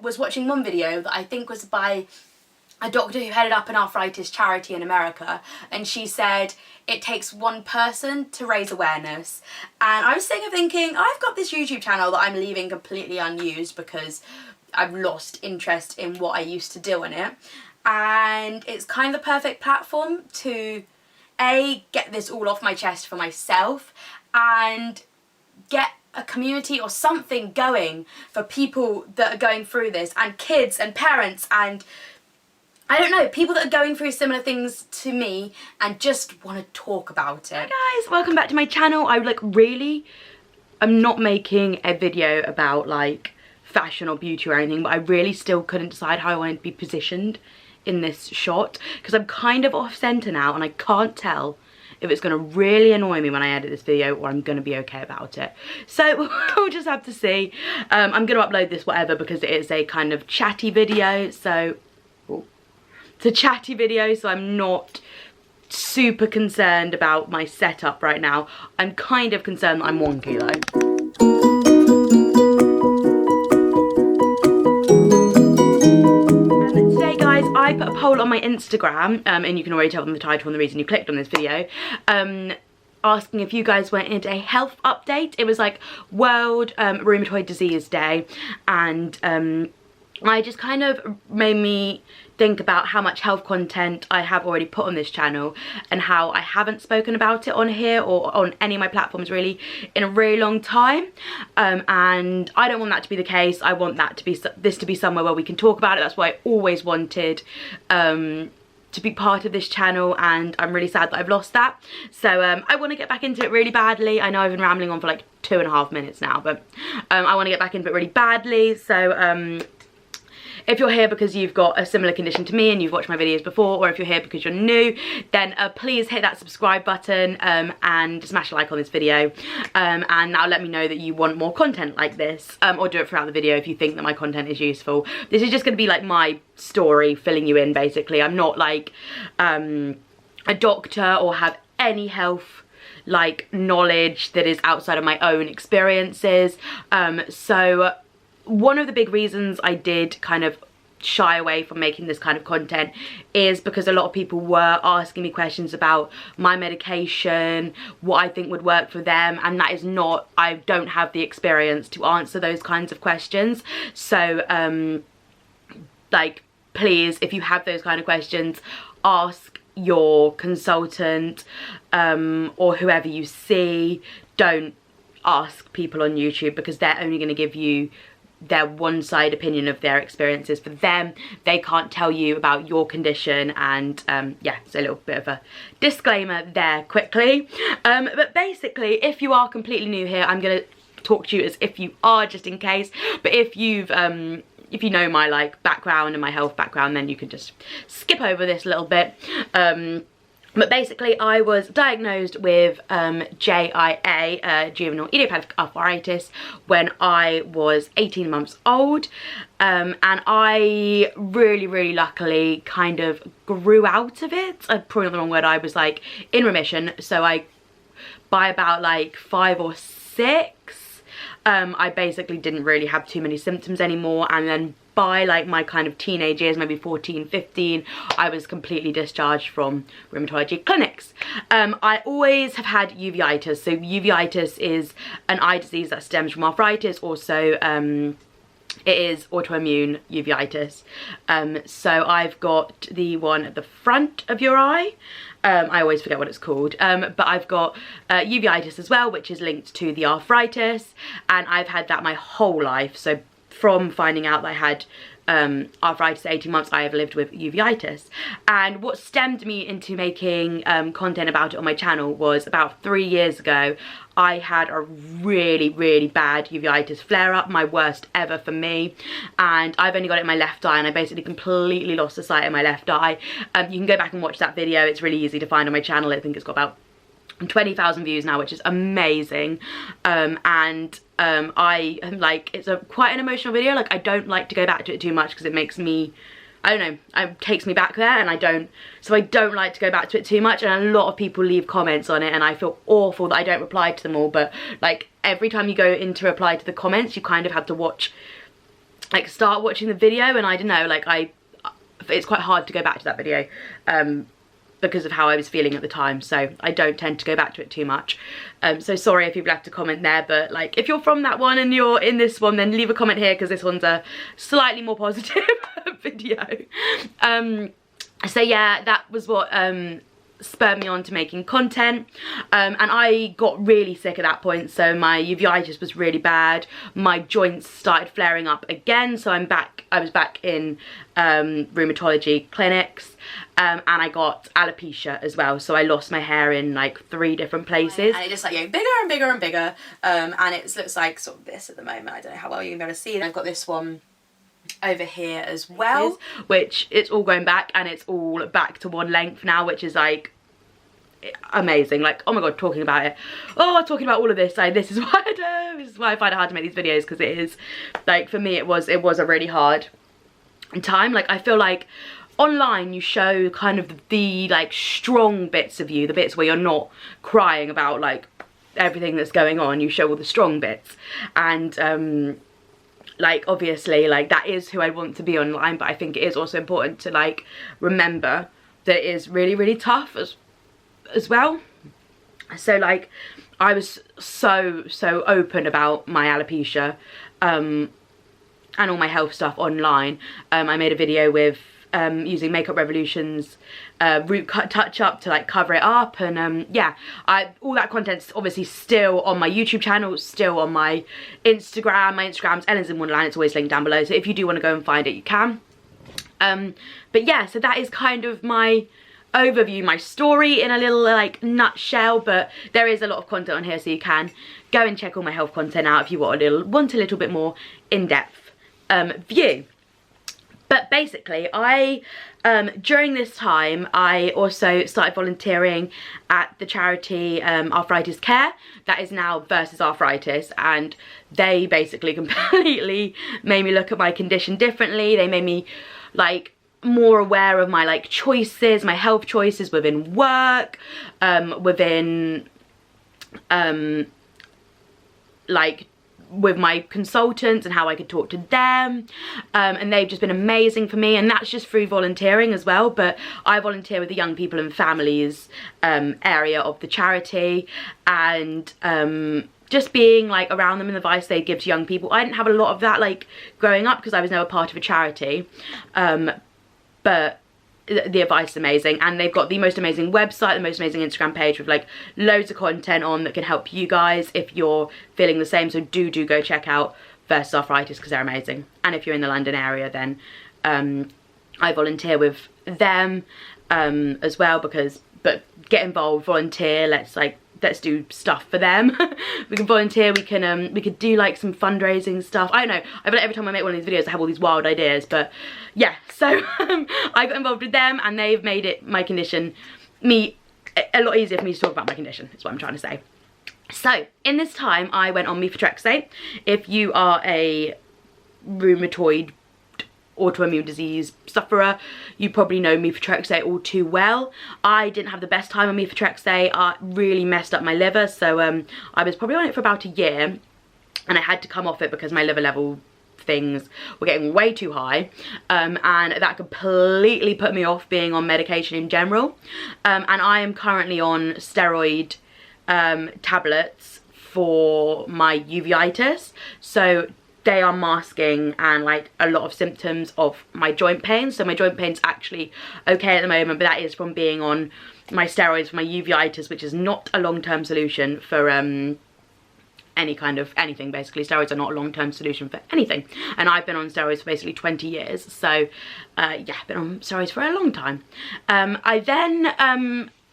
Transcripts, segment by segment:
was watching one video that I think was by a doctor who headed up an arthritis charity in America, and she said it takes one person to raise awareness. And I was sitting there thinking, I've got this YouTube channel that I'm leaving completely unused because I've lost interest in what I used to do in it, and it's kind of the perfect platform to get this all off my chest for myself and get a community or something going for people that are going through this, and kids and parents and I don't know, people that are going through similar things to me and just want to talk about it. Hi guys, welcome back to my channel. I'm not making a video about like fashion or beauty or anything, but I really still couldn't decide how I wanted to be positioned in this shot because I'm kind of off center now and I can't tell if it's going to really annoy me when I edit this video or I'm going to be okay about it. So we'll just have to see. I'm going to upload this whatever because it is a kind of chatty video, so it's a chatty video, so I'm not super concerned about my setup right now. I'm kind of concerned that I'm wonky though. Today guys, I put a poll on my Instagram, and you can already tell from the title and the reason you clicked on this video, asking if you guys wanted a health update. It was like World Rheumatoid Disease Day, and I just kind of made me think about how much health content I have already put on this channel and how I haven't spoken about it on here or on any of my platforms really in a really long time, and I don't want that to be the case. I want that to be this to be somewhere where we can talk about it. That's why I always wanted to be part of this channel, and I'm really sad that I've lost that. So I want to get back into it really badly. I know I've been rambling on for like 2.5 minutes now, but I want to get back into it really badly. So if you're here because you've got a similar condition to me and you've watched my videos before, or if you're here because you're new, then please hit that subscribe button and smash a like on this video, and that'll let me know that you want more content like this, or do it throughout the video if you think that my content is useful. This is just going to be like my story filling you in basically. I'm not like a doctor or have any health like knowledge that is outside of my own experiences, so one of the big reasons I did kind of shy away from making this kind of content is because a lot of people were asking me questions about my medication, what I think would work for them, and that is not, I don't have the experience to answer those kinds of questions. So like, please, if you have those kind of questions, ask your consultant or whoever you see. Don't ask people on YouTube because they're only going to give you their one-side opinion of their experiences. For them, they can't tell you about your condition, and yeah, so a little bit of a disclaimer there quickly. But basically, if you are completely new here, I'm gonna talk to you as if you are, just in case. But if you've if you know my like background and my health background, then you can just skip over this little bit. But basically, I was diagnosed with JIA, juvenile idiopathic arthritis, when I was 18 months old. And I really luckily kind of grew out of it. Probably not the wrong word. I was like in remission. So by about like 5 or 6, I basically didn't really have too many symptoms anymore. And then by like my kind of teenage years, maybe 14, 15, I was completely discharged from rheumatology clinics. I always have had uveitis. So uveitis is an eye disease that stems from arthritis. Also, it is autoimmune uveitis. So I've got the one at the front of your eye. I always forget what it's called, but I've got uveitis as well, which is linked to the arthritis, and I've had that my whole life. So from finding out that I had arthritis at 18 months, I have lived with uveitis. And what stemmed me into making content about it on my channel was about 3 years ago, I had a really bad uveitis flare-up, my worst ever for me, and I've only got it in my left eye, and I basically completely lost the sight in my left eye. You can go back and watch that video. It's really easy to find on my channel. I think it's got about 20,000 views now, which is amazing. I am like, it's quite an emotional video. Like, I don't like to go back to it too much because it makes me, I don't know, it takes me back there, and I don't like to go back to it too much. And a lot of people leave comments on it, and I feel awful that I don't reply to them all. But like, every time you go in to reply to the comments, you kind of have to watch like start watching the video, and I don't know, like it's quite hard to go back to that video because of how I was feeling at the time, so I don't tend to go back to it too much. So sorry if you've left a comment there, but like if you're from that one and you're in this one, then leave a comment here, because this one's a slightly more positive video. So yeah, that was what spurred me on to making content, and I got really sick at that point. So my uveitis was really bad, my joints started flaring up again, so I was back in rheumatology clinics, and I got alopecia as well, so I lost my hair in like 3 different places, and it just like bigger and bigger and bigger, and it looks like sort of this at the moment. I don't know how well you can be able to see it. I've got this one over here as well, which it's all going back, and it's all back to one length now, which is like amazing. Like, oh my god, talking about it, talking about all of this, this is why I do, this is why I find it hard to make these videos, because it is like, for me it was a really hard time. Like, I feel like online you show kind of the like strong bits of you, the bits where you're not crying about like everything that's going on, you show all the strong bits, and like obviously like that is who I want to be online, but I think it is also important to like remember that it is really, really tough as well. So like I was so open about my alopecia and all my health stuff online. I made a video with using Makeup Revolution's root cut touch up to like cover it up, and yeah, all that content's obviously still on my YouTube channel, still on my Instagram. My Instagram's ellensinwonderland, it's always linked down below, so if you do want to go and find it, you can. But yeah, so that is kind of my overview, my story in a little like nutshell, but there is a lot of content on here, so you can go and check all my health content out if you want a little bit more in-depth view. But basically, during this time, I also started volunteering at the charity Arthritis Care, that is now Versus Arthritis, and they basically completely made me look at my condition differently. They made me like more aware of my like choices, my health choices within work, within like with my consultants, and how I could talk to them, and they've just been amazing for me, and that's just through volunteering as well. But I volunteer with the young people and families area of the charity, and just being like around them and the advice they give to young people. I didn't have a lot of that like growing up, because I was never part of a charity, but the advice is amazing, and they've got the most amazing website, the most amazing Instagram page with like loads of content on that can help you guys if you're feeling the same. So do go check out Versus Arthritis, because they're amazing. And if you're in the London area, then I volunteer with them as well, but get involved, volunteer, let's do stuff for them. We can volunteer, we could do like some fundraising stuff. I don't know, I feel like every time I make one of these videos I have all these wild ideas, but yeah, so I got involved with them, and they've made it my condition a lot easier for me to talk about my condition, is what I'm trying to say. So in this time I went on methotrexate. If you are a rheumatoid autoimmune disease sufferer, you probably know methotrexate all too well. I didn't have the best time on methotrexate. I really messed up my liver, so I was probably on it for about a year, and I had to come off it because my liver level things were getting way too high, and that completely put me off being on medication in general, and I am currently on steroid tablets for my uveitis, so they are masking and like a lot of symptoms of my joint pain. So my joint pain's actually okay at the moment, but that is from being on my steroids for my uveitis, which is not a long-term solution for any kind of anything. Basically, steroids are not a long-term solution for anything, and I've been on steroids for basically 20 years, so yeah, I've been on steroids for a long time.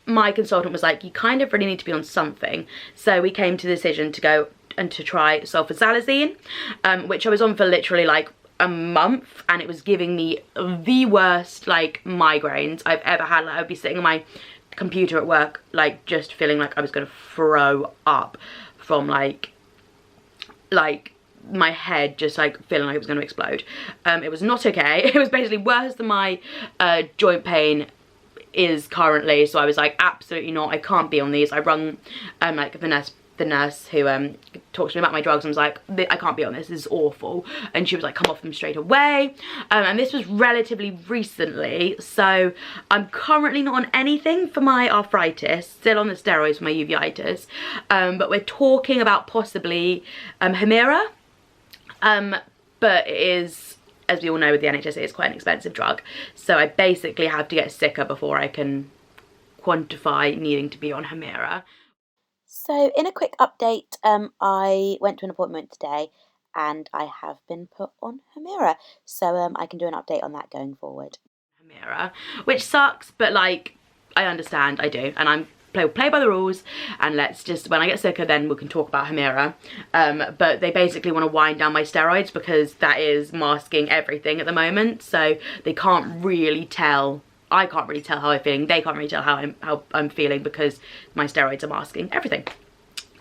My consultant was like, you kind of really need to be on something, so we came to the decision to go and to try sulfasalazine, which I was on for literally like a month, and it was giving me the worst like migraines I've ever had. Like, I would be sitting on my computer at work like just feeling like I was gonna throw up from like my head just like feeling like it was gonna explode. It was not okay. It was basically worse than my joint pain is currently, so I was like, absolutely not, I can't be on these. I rung like the nurse the nurse who talked to me about my drugs and was like, I can't be on this is awful, and she was like, come off them straight away. And this was relatively recently, so I'm currently not on anything for my arthritis, still on the steroids for my uveitis, but we're talking about possibly Humira, but it is, as we all know with the NHS, it is quite an expensive drug, so I basically have to get sicker before I can quantify needing to be on Humira. So in a quick update, I went to an appointment today and I have been put on Humira, so I can do an update on that going forward. Humira, which sucks, but like, I understand, I do, and I'm play by the rules, and let's just, when I get sicker then we can talk about Humira. But they basically want to wind down my steroids because that is masking everything at the moment, so they can't really tell. I can't really tell how I'm feeling, they can't really tell how I'm feeling because my steroids are masking everything.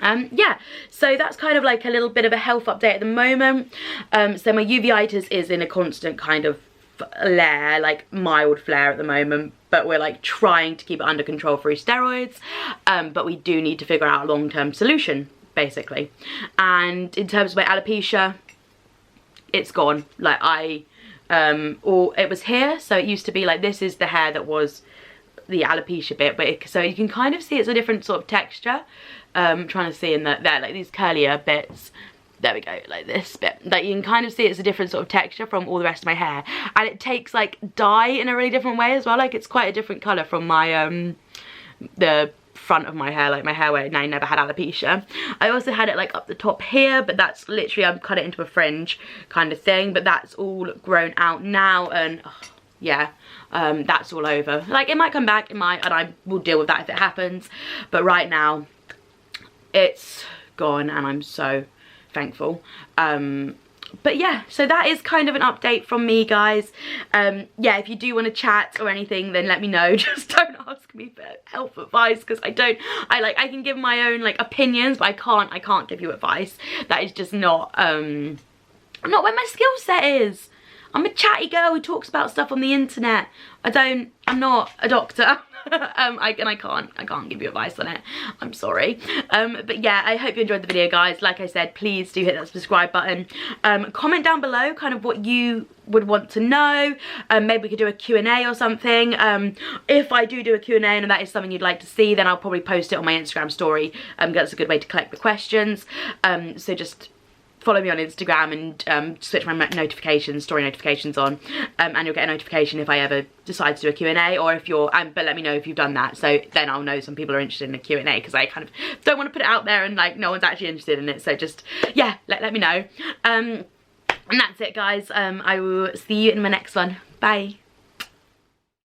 Yeah, so that's kind of like a little bit of a health update at the moment. So my uveitis is in a constant kind of flare, like mild flare at the moment, but we're like trying to keep it under control through steroids, but we do need to figure out a long-term solution basically. And in terms of my alopecia, it's gone. Like or it was here, so it used to be like, this is the hair that was the alopecia bit, but so you can kind of see it's a different sort of texture. I'm trying to see in there, like these curlier bits, there we go, like this bit, like you can kind of see it's a different sort of texture from all the rest of my hair, and it takes like dye in a really different way as well. Like it's quite a different colour from my the front of my hair, like my hair where I never had alopecia. I also had it like up the top here, but that's literally, I've cut it into a fringe kind of thing, but that's all grown out now, and yeah, that's all over. Like it might come back, it might, and I will deal with that if it happens, but right now it's gone and I'm so thankful. But yeah, so that is kind of an update from me, guys. Yeah, if you do want to chat or anything, then let me know. Just don't ask me for health advice, because I can give my own like opinions, but I can't give you advice. That is just not where my skill set is. I'm a chatty girl who talks about stuff on the internet. I'm not a doctor. I can't give you advice on it. I'm sorry. But yeah, I hope you enjoyed the video, guys. Like I said, please do hit that subscribe button. Comment down below kind of what you would want to know. Maybe we could do a Q&A or something. If I do a Q&A and that is something you'd like to see, then I'll probably post it on my Instagram story. That's a good way to collect the questions. So just follow me on Instagram and switch my story notifications on, and you'll get a notification if I ever decide to do a Q&A, or if you're, but let me know if you've done that, so then I'll know some people are interested in a Q&A, because I kind of don't want to put it out there and like no one's actually interested in it. So just, yeah, let me know. And that's it, guys. I will see you in my next one. Bye.